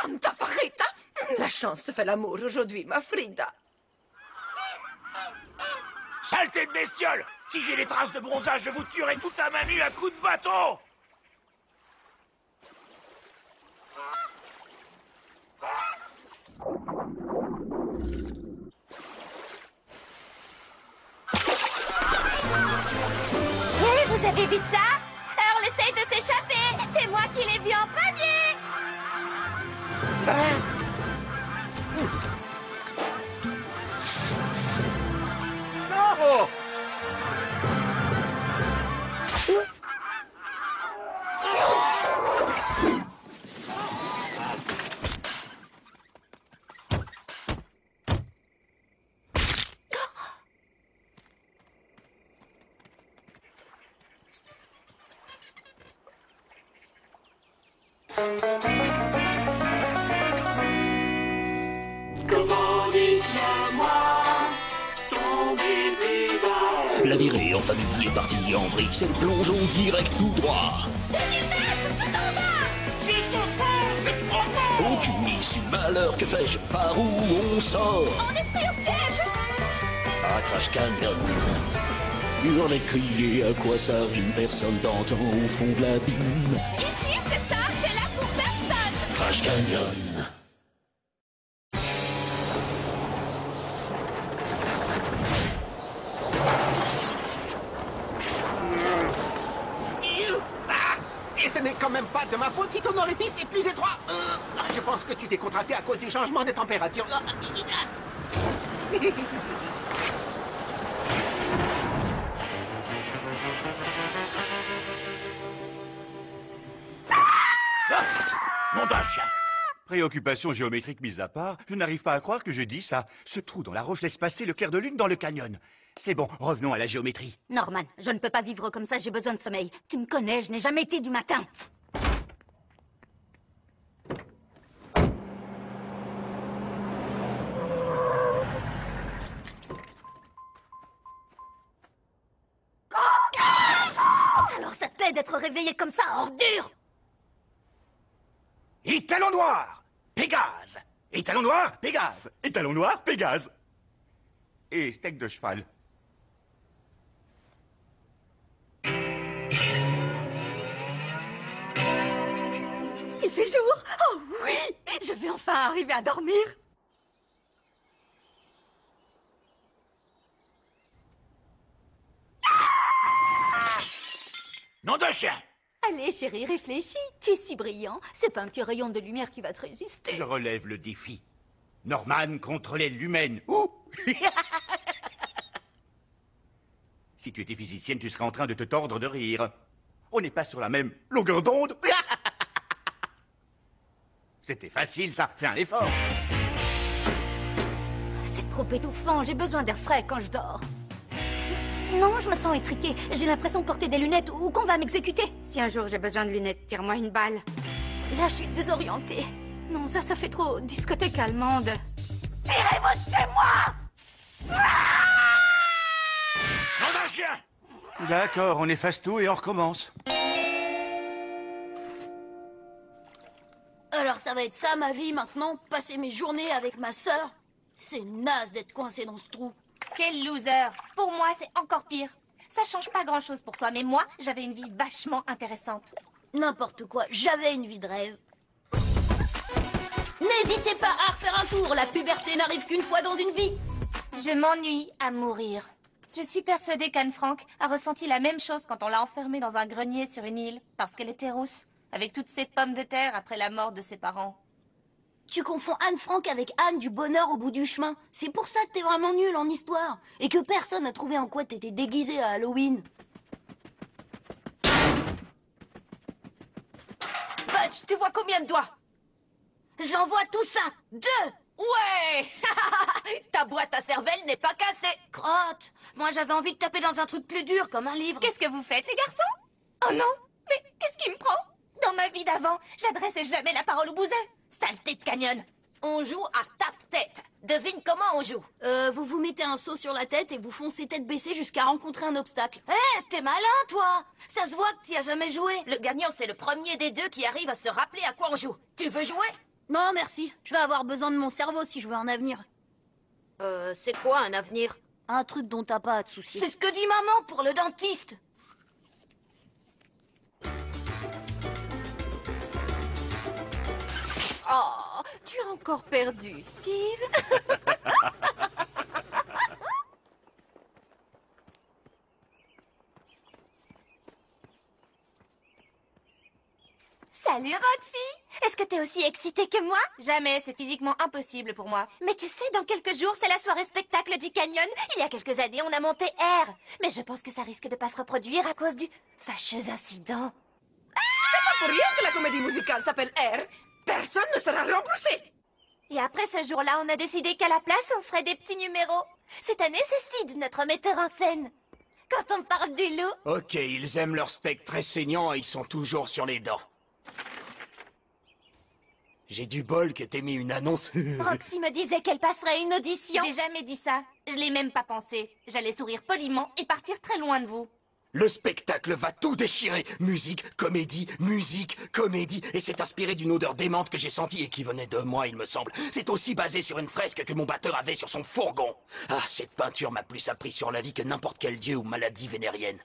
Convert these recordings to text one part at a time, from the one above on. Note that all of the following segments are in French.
Santa Farita! La chance te fait l'amour aujourd'hui, ma Frida. Saleté de bestiole! Si j'ai des traces de bronzage, je vous tuerai tout à main nue à coups de bâton! Hé, vous avez vu ça? Earl essaye de s'échapper! C'est moi qui l'ai vu en premier! Oh! La virée en famille est partie en vrille, c'est le plongeon direct tout droit. 2000 mètres, tout en bas! Jusqu'au fond, c'est profond! Aucune issue, malheur, que fais-je? Par où on sort? On est pris au piège! À Crash Canyon. Hurler, crier, à quoi ça rime? Personne t'entend au fond de l'abîme. Ici, c'est ça, t'es là pour personne! Crash Canyon. Et ce n'est quand même pas de ma faute si ton orifice est plus étroit. Je pense que tu t'es contracté à cause du changement de température. Nom d'un chien! Préoccupation géométrique mise à part, je n'arrive pas à croire que je dis ça. Ce trou dans la roche laisse passer le clair de lune dans le canyon. C'est bon, revenons à la géométrie. Norman, je ne peux pas vivre comme ça, j'ai besoin de sommeil. Tu me connais, je n'ai jamais été du matin. Alors ça te plaît d'être réveillé comme ça, ordure! Étalon noir! Pégase! Étalon noir! Pégase! Étalon noir, Pégase! Et steak de cheval. Il fait jour. Oh oui! Je vais enfin arriver à dormir. Nom d'un chien! Allez, chérie, réfléchis. Tu es si brillant. C'est pas un petit rayon de lumière qui va te résister. Je relève le défi. Norman contre les lumens. Ouh! Si tu étais physicienne, tu serais en train de te tordre de rire. On n'est pas sur la même longueur d'onde. C'était facile, ça. Fais un effort. C'est trop étouffant, j'ai besoin d'air frais quand je dors. Non, je me sens étriquée. J'ai l'impression de porter des lunettes ou qu'on va m'exécuter. Si un jour j'ai besoin de lunettes, tire-moi une balle. Là, je suis désorientée. Non, ça fait trop discothèque allemande. Tirez-vous de chez moi! Nom d'un chien! D'accord, on efface tout et on recommence. Alors ça va être ça ma vie maintenant? Passer mes journées avec ma sœur? C'est naze d'être coincé dans ce trou. Quel loser! Pour moi, c'est encore pire. Ça change pas grand-chose pour toi, mais moi, j'avais une vie vachement intéressante. N'importe quoi, j'avais une vie de rêve. N'hésitez pas à refaire un tour, la puberté n'arrive qu'une fois dans une vie. Je m'ennuie à mourir. Je suis persuadée qu'Anne Frank a ressenti la même chose quand on l'a enfermée dans un grenier sur une île, parce qu'elle était rousse, avec toutes ses pommes de terre après la mort de ses parents. Tu confonds Anne Frank avec Anne du bonheur au bout du chemin. C'est pour ça que t'es vraiment nul en histoire. Et que personne n'a trouvé en quoi t'étais déguisé à Halloween. Butch, tu vois combien de doigts? J'en vois tout ça. 2. Ouais! Ta boîte à cervelle n'est pas cassée. Crotte, moi j'avais envie de taper dans un truc plus dur comme un livre. Qu'est-ce que vous faites, les garçons? Oh non! Mais qu'est-ce qui me prend? Dans ma vie d'avant, j'adressais jamais la parole au bouseux. Saleté de canyon! On joue à tape-tête. Devine comment on joue. Vous vous mettez un seau sur la tête et vous foncez tête baissée jusqu'à rencontrer un obstacle. T'es malin, toi. Ça se voit que tu as jamais joué. Le gagnant, c'est le premier des deux qui arrive à se rappeler à quoi on joue. Tu veux jouer? Non, merci. Je vais avoir besoin de mon cerveau si je veux un avenir. C'est quoi un avenir? Un truc dont t'as pas à te soucier. C'est ce que dit maman pour le dentiste. Oh, tu as encore perdu, Steve. Salut Roxy! Est-ce que t'es aussi excitée que moi? Jamais, c'est physiquement impossible pour moi. Mais tu sais, dans quelques jours, c'est la soirée spectacle du Canyon. Il y a quelques années, on a monté R. Mais je pense que ça risque de pas se reproduire à cause du fâcheux incident. C'est pas pour rien que la comédie musicale s'appelle R. Personne ne sera remboursé. Et après ce jour-là, on a décidé qu'à la place, on ferait des petits numéros. Cette année, c'est Sid, notre metteur en scène. Quand on parle du loup... Ok, ils aiment leur steak très saignant et ils sont toujours sur les dents. J'ai du bol que t'aies mis une annonce. Roxy me disait qu'elle passerait une audition. J'ai jamais dit ça. Je l'ai même pas pensé. J'allais sourire poliment et partir très loin de vous. Le spectacle va tout déchirer. Musique, comédie, et c'est inspiré d'une odeur démente que j'ai sentie et qui venait de moi, il me semble. C'est aussi basé sur une fresque que mon batteur avait sur son fourgon. Ah, cette peinture m'a plus appris sur la vie que n'importe quel dieu ou maladie vénérienne.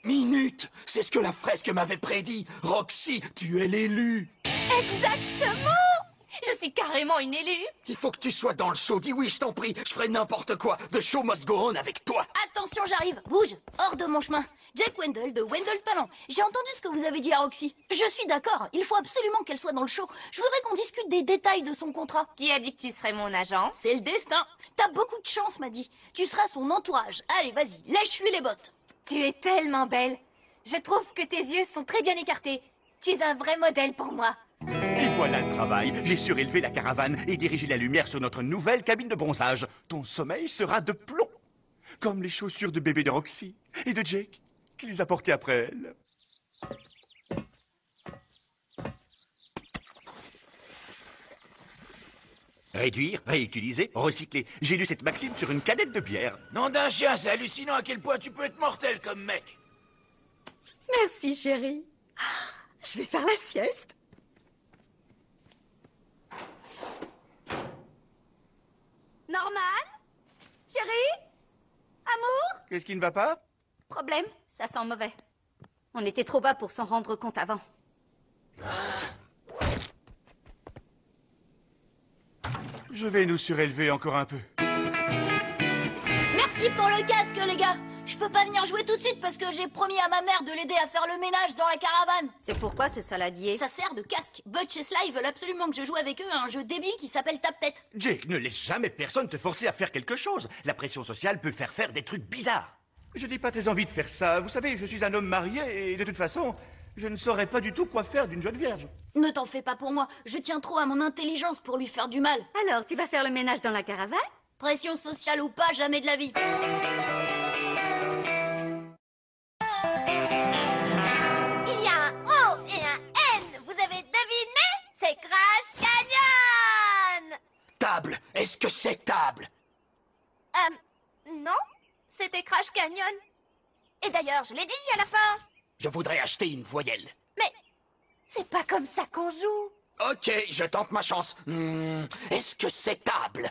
Minute! C'est ce que la fresque m'avait prédit. Roxy, tu es l'élu. Exactement! Je suis carrément une élue. Il faut que tu sois dans le show. Dis oui, je t'en prie. Je ferai n'importe quoi. The show must go on avec toi. Attention, j'arrive. Bouge. Hors de mon chemin. Jack Wendell de Wendell Talent. J'ai entendu ce que vous avez dit à Roxy. Je suis d'accord. Il faut absolument qu'elle soit dans le show. Je voudrais qu'on discute des détails de son contrat. Qui a dit que tu serais mon agent? C'est le destin. T'as beaucoup de chance, m'a dit. Tu seras son entourage. Allez, vas-y, lèche-lui les bottes. Tu es tellement belle. Je trouve que tes yeux sont très bien écartés. Tu es un vrai modèle pour moi. Et voilà le travail. J'ai surélevé la caravane et dirigé la lumière sur notre nouvelle cabine de bronzage. Ton sommeil sera de plomb. Comme les chaussures de bébé de Roxy et de Jake, qui les a portées après elle. Réduire, réutiliser, recycler. J'ai lu cette maxime sur une canette de bière. Nom d'un chien, c'est hallucinant à quel point tu peux être mortel comme mec. Merci, chérie. Je vais faire la sieste. Norman? Chérie? Amour? Qu'est-ce qui ne va pas? Problème? Ça sent mauvais. On était trop bas pour s'en rendre compte avant. Je vais nous surélever encore un peu. Merci pour le casque, les gars. Je peux pas venir jouer tout de suite parce que j'ai promis à ma mère de l'aider à faire le ménage dans la caravane. C'est pourquoi ce saladier? Ça sert de casque. Butch et Sly veulent absolument que je joue avec eux à un jeu débile qui s'appelle Tape-Tête. Jake, ne laisse jamais personne te forcer à faire quelque chose. La pression sociale peut faire des trucs bizarres. Je n'ai pas très envie de faire ça. Vous savez, je suis un homme marié et de toute façon, je ne saurais pas du tout quoi faire d'une jeune vierge. Ne t'en fais pas pour moi. Je tiens trop à mon intelligence pour lui faire du mal. Alors, tu vas faire le ménage dans la caravane? Pression sociale ou pas, jamais de la vie. Il y a un O et un N. Vous avez deviné? C'est Crash Canyon. Table. Est-ce que c'est table? Non. C'était Crash Canyon. Et d'ailleurs, je l'ai dit à la fin. Je voudrais acheter une voyelle. Mais c'est pas comme ça qu'on joue. Ok, je tente ma chance. Est-ce que c'est table?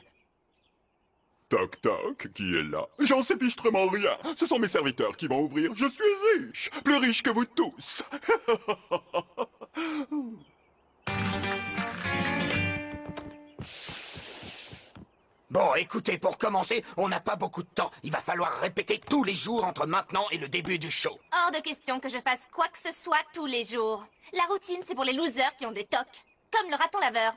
Toc toc, qui est là? J'en sais fichtrement rien. Ce sont mes serviteurs qui vont ouvrir. Je suis riche, plus riche que vous tous. Bon, écoutez, pour commencer, on n'a pas beaucoup de temps. Il va falloir répéter tous les jours entre maintenant et le début du show. Hors de question que je fasse quoi que ce soit tous les jours. La routine, c'est pour les losers qui ont des tocs. Comme le raton laveur.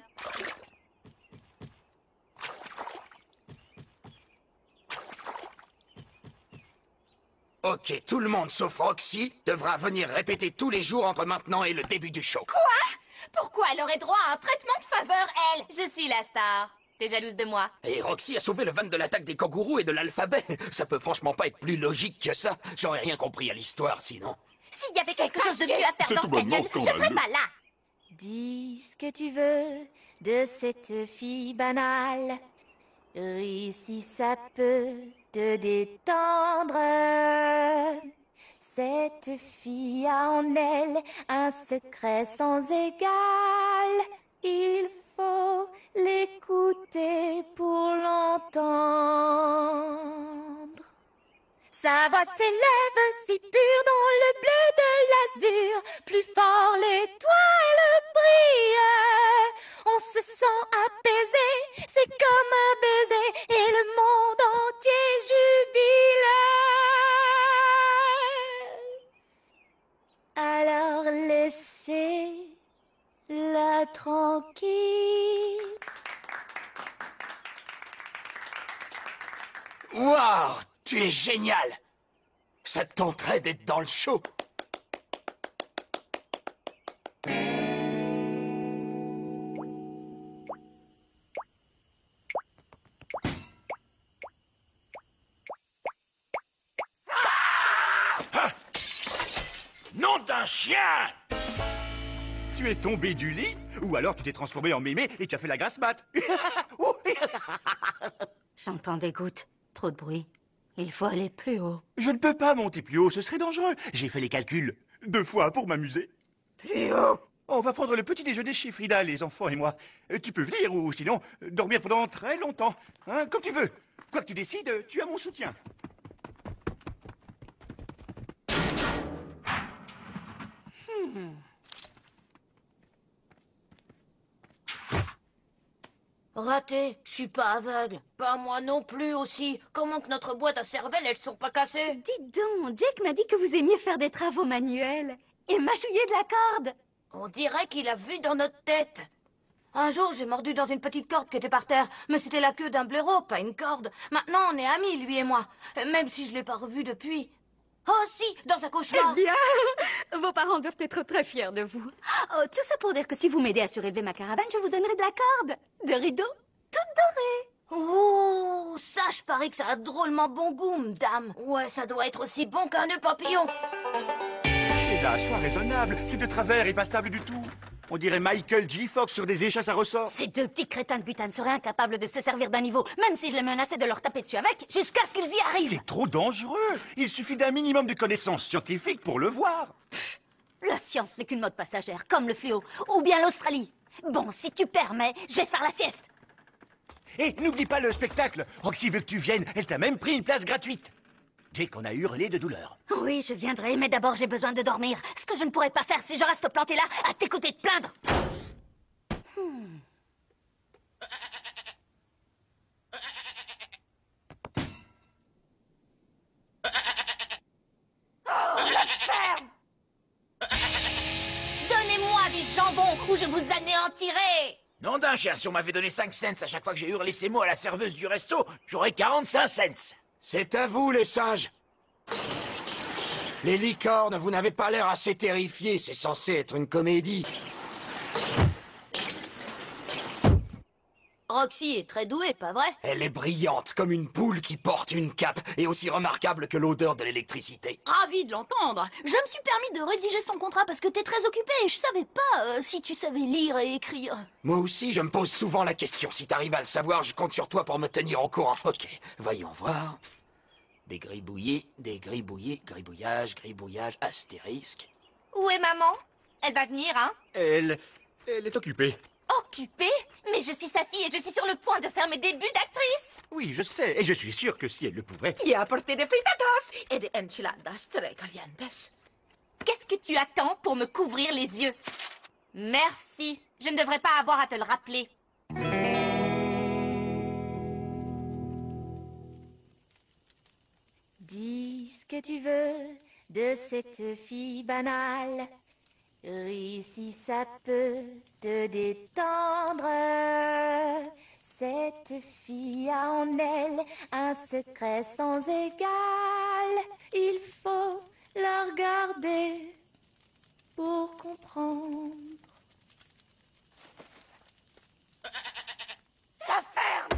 Ok, tout le monde sauf Roxy devra venir répéter tous les jours entre maintenant et le début du show. Quoi? Pourquoi elle aurait droit à un traitement de faveur, elle? Je suis la star. T'es jalouse de moi? Et Roxy a sauvé le van de l'attaque des kangourous et de l'alphabet. Ça peut franchement pas être plus logique que ça. J'aurais rien compris à l'histoire, sinon. S'il y avait quelque chose de mieux à faire dans ce canyon, je serais pas là. Dis ce que tu veux de cette fille banale. Oui, si ça peut te détendre. Cette fille a en elle un secret sans égal. Il faut l'écouter pour l'entendre. Sa voix s'élève si pure dans le bleu de l'azur. Plus fort l'étoile brille. On se sent apaisé, c'est comme un baiser et le monde entier jubile. Alors laissez-la tranquille. Waouh, tu es génial! Ça te tenterait d'être dans le show? Nom d'un chien! Tu es tombé du lit? Ou alors tu t'es transformé en mémé et tu as fait la grasse mat? J'entends des gouttes. Trop de bruit. Il faut aller plus haut. Je ne peux pas monter plus haut, ce serait dangereux. J'ai fait les calculs 2 fois pour m'amuser. Plus haut! On va prendre le petit déjeuner chez Frida, les enfants et moi. Tu peux venir ou sinon dormir pendant très longtemps. Hein, comme tu veux. Quoi que tu décides, tu as mon soutien. Raté, je suis pas aveugle. Pas moi non plus aussi. Comment que notre boîte à cervelle, elles sont pas cassées? Dites donc, Jake m'a dit que vous aimiez faire des travaux manuels. Et mâchouiller de la corde. On dirait qu'il a vu dans notre tête. Un jour, j'ai mordu dans une petite corde qui était par terre, mais c'était la queue d'un blaireau, pas une corde. Maintenant, on est amis, lui et moi, même si je l'ai pas revu depuis. Oh si, dans un cauchemar. Eh bien, vos parents doivent être très fiers de vous. Oh, tout ça pour dire que si vous m'aidez à surélever ma caravane, je vous donnerai de la corde, de rideaux, toutes dorées. Oh, ça, je parie que ça a drôlement bon goût, madame. Ouais, ça doit être aussi bon qu'un nœud papillon. Sheila, sois raisonnable. C'est de travers et pas stable du tout. On dirait Michael J. Fox sur des échasses à ressort. Ces 2 petits crétins de butane seraient incapables de se servir d'un niveau, même si je les menaçais de leur taper dessus avec, jusqu'à ce qu'ils y arrivent. C'est trop dangereux. Il suffit d'un minimum de connaissances scientifiques pour le voir. La science n'est qu'une mode passagère, comme le fléau, ou bien l'Australie. Bon, si tu permets, je vais faire la sieste. Et n'oublie pas le spectacle. Roxy veut que tu viennes. Elle t'a même pris une place gratuite. Jake en a hurlé de douleur. Oui, je viendrai, mais d'abord j'ai besoin de dormir. Ce que je ne pourrais pas faire si je reste planté là, à t'écouter te plaindre. Oh, la ferme! Donnez-moi du jambon ou je vous anéantirai! Nom d'un chien, si on m'avait donné 5 cents à chaque fois que j'ai hurlé ces mots à la serveuse du resto, j'aurais 45 cents. C'est à vous, les singes. Les licornes, vous n'avez pas l'air assez terrifiés. C'est censé être une comédie. Roxy est très douée, pas vrai? Elle est brillante, comme une poule qui porte une cape, et aussi remarquable que l'odeur de l'électricité. Ravi de l'entendre. Je me suis permis de rédiger son contrat parce que t'es très occupé et je savais pas si tu savais lire et écrire. Moi aussi, je me pose souvent la question. Si t'arrives à le savoir, je compte sur toi pour me tenir au courant. Ok, voyons voir. Des gribouillis, gribouillage, astérisque. Où est maman? Elle va venir, hein? Elle est occupée. Occupée? Mais je suis sa fille et je suis sur le point de faire mes débuts d'actrice. Oui, je sais. Et je suis sûr que si elle le pouvait... Y a apporté des fritadas et des enchiladas très calientes. Qu'est-ce que tu attends pour me couvrir les yeux? Merci. Je ne devrais pas avoir à te le rappeler. Dis ce que tu veux de cette fille banale. Ris si ça peut te détendre. Cette fille a en elle un secret sans égal. Il faut la regarder pour comprendre. La ferme!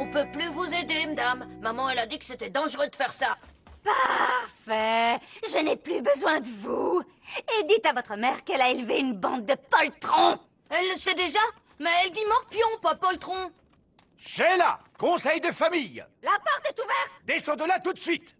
On peut plus vous aider, madame. Maman, elle a dit que c'était dangereux de faire ça. Parfait. Je n'ai plus besoin de vous. Et dites à votre mère qu'elle a élevé une bande de poltrons. Elle le sait déjà, mais elle dit morpion, pas poltron. Sheila! Conseil de famille. La porte est ouverte! Descends de là tout de suite.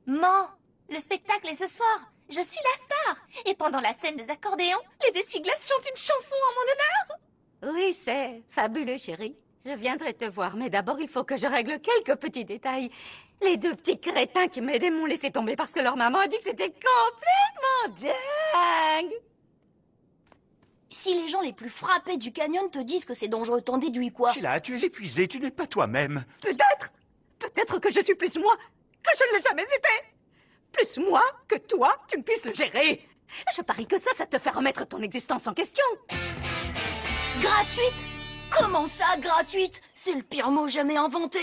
Maman, le spectacle est ce soir. Je suis la star. Et pendant la scène des accordéons, les essuie-glaces chantent une chanson en mon honneur. Oui, c'est fabuleux, chérie. Je viendrai te voir, mais d'abord, il faut que je règle quelques petits détails. Les deux petits crétins qui m'aidaient m'ont laissé tomber parce que leur maman a dit que c'était complètement dingue. Si les gens les plus frappés du canyon te disent que c'est dangereux, t'en déduis quoi? Sheila, tu es épuisée, tu n'es pas toi-même. Peut-être que je suis plus moi que je ne l'ai jamais été. Plus moi que toi, tu ne puisses le gérer. Je parie que ça te fait remettre ton existence en question. Gratuite? Comment ça, gratuite? C'est le pire mot jamais inventé.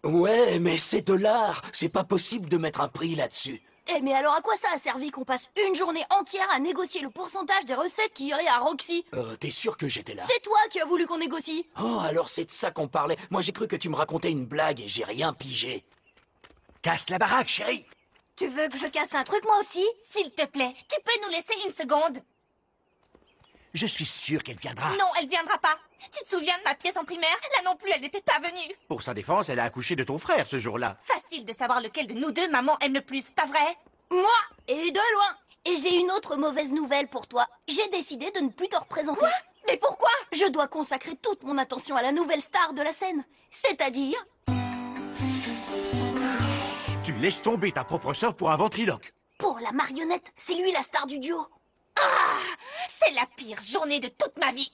Ouais, mais c'est de l'art. C'est pas possible de mettre un prix là-dessus. Eh mais alors à quoi ça a servi qu'on passe une journée entière à négocier le pourcentage des recettes qui iraient à Roxy? T'es sûr que j'étais là? C'est toi qui as voulu qu'on négocie. Oh, alors c'est de ça qu'on parlait. Moi, j'ai cru que tu me racontais une blague et j'ai rien pigé. Casse la baraque, chérie. Tu veux que je casse un truc moi aussi? S'il te plaît, tu peux nous laisser une seconde? Je suis sûr qu'elle viendra. Non, elle viendra pas. Tu te souviens de ma pièce en primaire? Là non plus, elle n'était pas venue. Pour sa défense, elle a accouché de ton frère ce jour-là. Facile de savoir lequel de nous deux maman aime le plus, pas vrai? Moi, et de loin. Et j'ai une autre mauvaise nouvelle pour toi. J'ai décidé de ne plus te représenter. Quoi? Mais pourquoi? Je dois consacrer toute mon attention à la nouvelle star de la scène. C'est-à-dire... Tu laisses tomber ta propre sœur pour un ventriloque. Pour la marionnette, c'est lui la star du duo. Ah! C'est la pire journée de toute ma vie.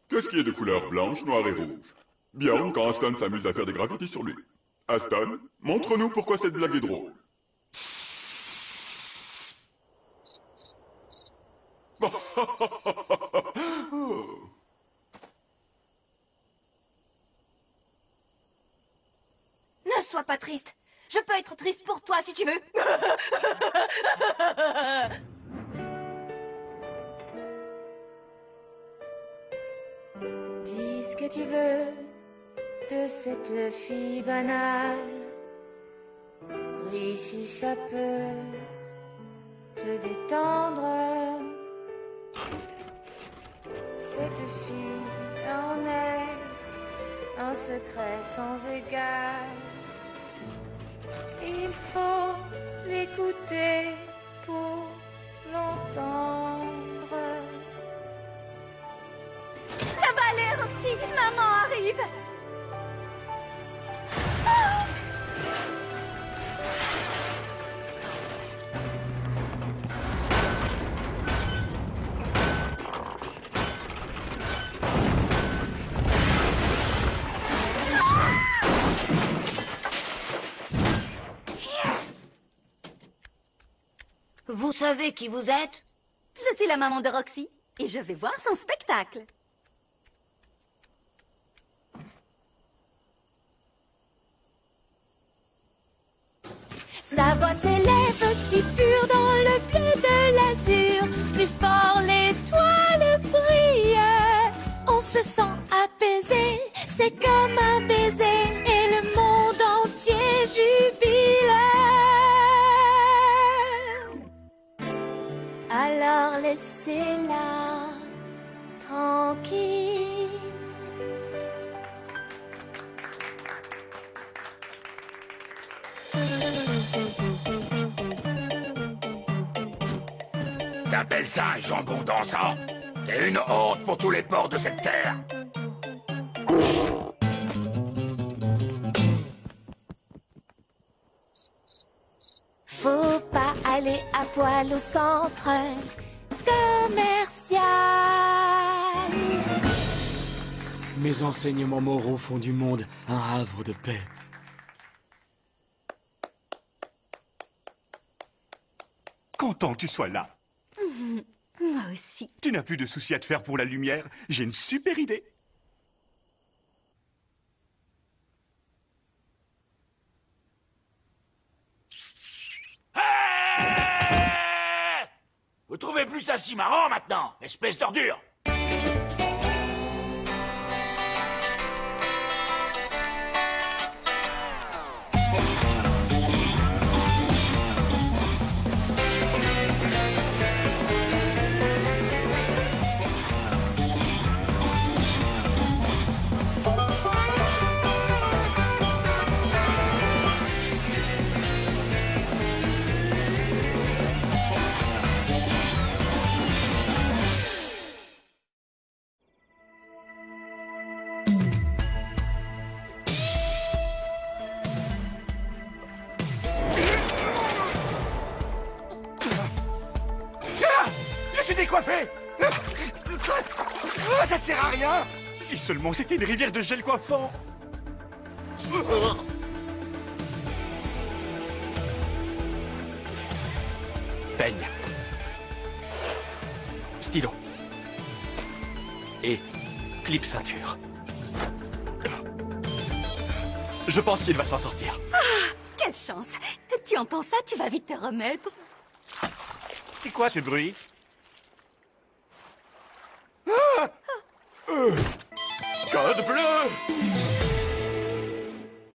Qu'est-ce qui est de couleur blanche, noire et rouge? Bien, quand Aston s'amuse à faire des graffitis sur lui. Aston, montre-nous pourquoi cette blague est drôle. Ne sois pas triste. Je peux être triste pour toi si tu veux. Dis ce que tu veux de cette fille banale. Oui, si ça peut te détendre. Cette fille en elle un secret sans égal. Il faut l'écouter pour l'entendre. Ça va aller, Roxy. Maman arrive. Vous savez qui vous êtes? Je suis la maman de Roxy et je vais voir son spectacle. Sa voix s'élève si pure dans le bleu de l'azur. Plus fort l'étoile brille. On se sent apaisé, c'est comme un baiser. Et le monde entier jubile. Alors laissez-la tranquille. T'appelles ça un jambon dansant? T'es une honte pour tous les ports de cette terre. Faut pas aller à poil au centre commercial. Mes enseignements moraux font du monde un havre de paix. Content que tu sois là. Moi aussi. Tu n'as plus de soucis à te faire pour la lumière. J'ai une super idée. Vous trouvez plus ça si marrant maintenant, espèce d'ordure? à rien. Si seulement c'était une rivière de gel coiffant. Peigne. Stylo. Et clip ceinture. Je pense qu'il va s'en sortir. Quelle chance. Tu entends ça, tu vas vite te remettre. C'est quoi ce bruit? Code bleu!